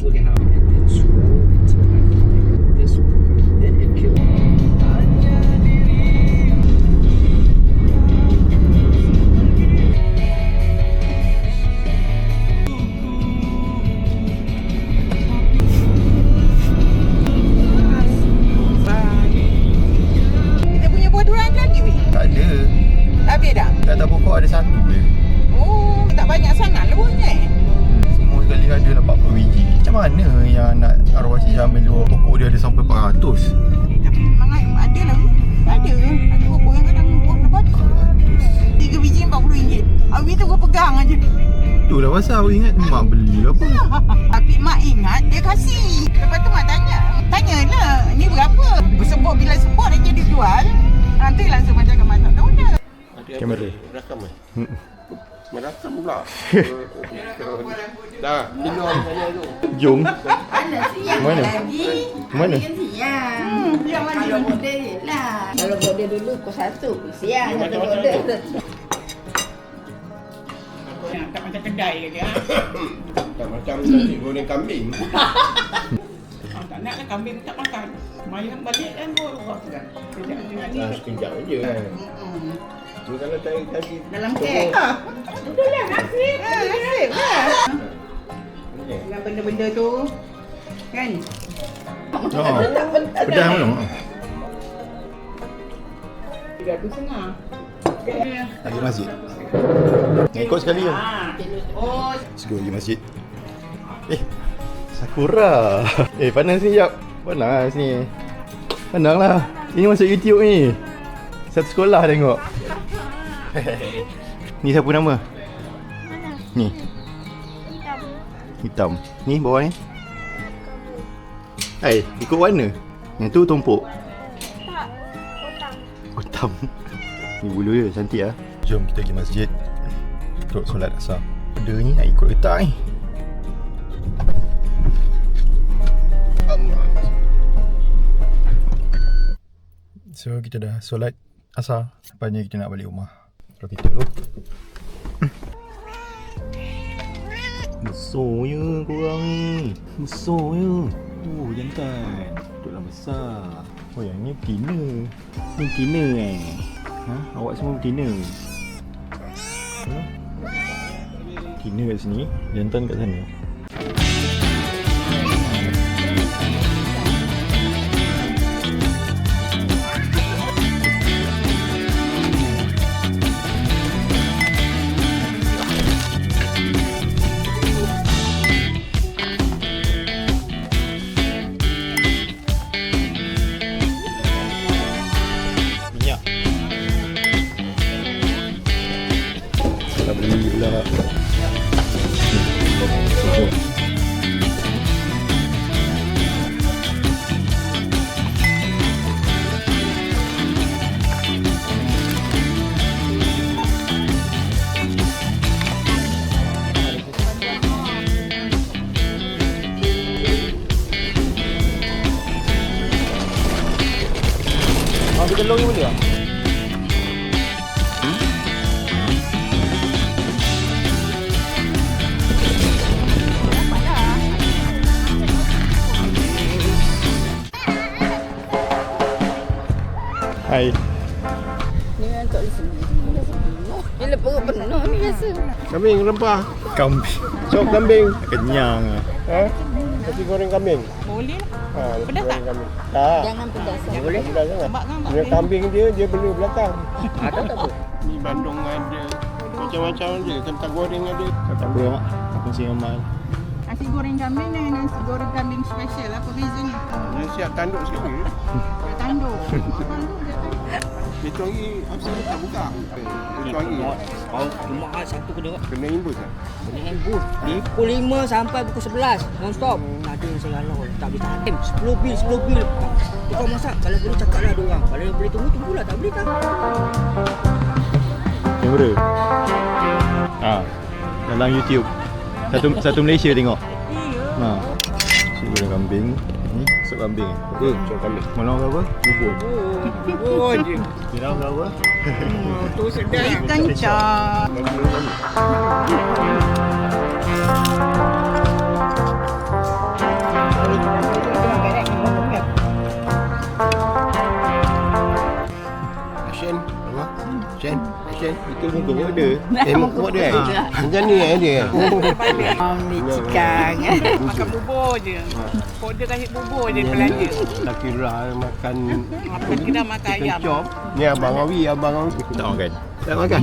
look at how and then scroll until I find this one. Then it kills. Kita punya buah durian lagi weh? Tak ada. Habis dah? Kat atas pokok ada satu je. Oh, tak banyak sangat lah buahnya Semua sekali ada 40 biji. Macam mana yang nak arwah Cik Jamil luar pokok dia ada sampai 400? Tapi memang ada lah. Ada pokok yang kadang buah lebat 3 biji RM40. Habis tu gua pegang aja. Itulah pasal awak ingat mak beli apa. Tapi mak ingat dia kasih. Lepas tu mak tanyalah ni berapa? Sebut bila sebut dia jadi jual. Nanti langsung macam mak tak tahu dah. Kamera. Merakam merakam pula. Dah, minum sana tu. Jom. Mana siang Mana? lagi? Mana? Kan siang. Kalau border je lah. Kalau border dulu pukul 1 siang satu border. Tak macam kedai ke dia. Tak macam nasi goreng kambing. Tak nak lah kambing tak makan. Mayang balik kan buat kan. Sekejap je. Ni kalau tadi Dalam kek. Betul lah nasib. Nasib lah. Dengan benda-benda tu kan. Oh. Pedas mana? 3.5. Lagi masjid. Nak ikut sekali je. Oh, Let's go pergi masjid. Sakura. Panas ni jap. Panas ni. Tenang lah. Ini masuk YouTube ni. Satu sekolah tengok. Ni siapa nama? Ni. Hitam. Ni bawah ni. Ikut warna. Yang tu tumpuk. Tak, Hitam. Ni bulu dia cantik lah. Jom kita pergi masjid untuk solat asar. Benda ni nak ikut ke tak ni? So kita dah solat asar. Lepas kita nak balik rumah. Kalau kita dulu. Besar je korang ni. Besar je. Oh jantan. Betul lah besar. Oh yang ni betina. Ni betina Awak semua betina. Betina kat sini, jantan kat sana. Beli pula. Ambil telur ni boleh tak? Hai. Ni kan tak boleh sendiri. Bila perut penuh ni biasa. Kambing rempah. Kambing. Sop kambing. Kenyang. Nasi goreng kambing. boleh lah. Nasi Pedas tak? goreng kambing. Tak. Jangan pedas. Boleh. Pedas sangat. Tambah kan? Dia kambing dia bela belakang. Ada tak apa? Ni bandung ada. Macam-macam ada. Kentang goreng ada. Tak apa mak. Aku mesti amal. Nasi goreng kambing dengan nasi goreng kambing special. Apa bezanya? Dia siap tanduk sekali. Dia tanduk. Tanduk dia tanduk. Itu hari Hafsah tak buka. Itu hari Jumaat satu kena imbus lah. Kena hembus dari pukul 5 sampai pukul 11 non-stop. Ada yang saya halau tak boleh tahan. 10 bil tukang masak. Kalau boleh cakap lah diorang. Kalau boleh tunggulah. Tak boleh tak. Kamera. Dalam YouTube. Satu Malaysia tengok. Nasi goreng kambing. Ni sup kambing. Sop kambing. Malam berapa? Bubur. Oh je. Kira berapa? Tu sedap. Ikan cap. Action. Apa? Action. Action. Itu muka model. Muka dia. Macam ni dia. Ni cikang. Makan bubur je. Order kasih bubur je belanja. Tak kira makan Makan kita makan ayam. chop. Ni abang Awi. Tak makan. Tak makan.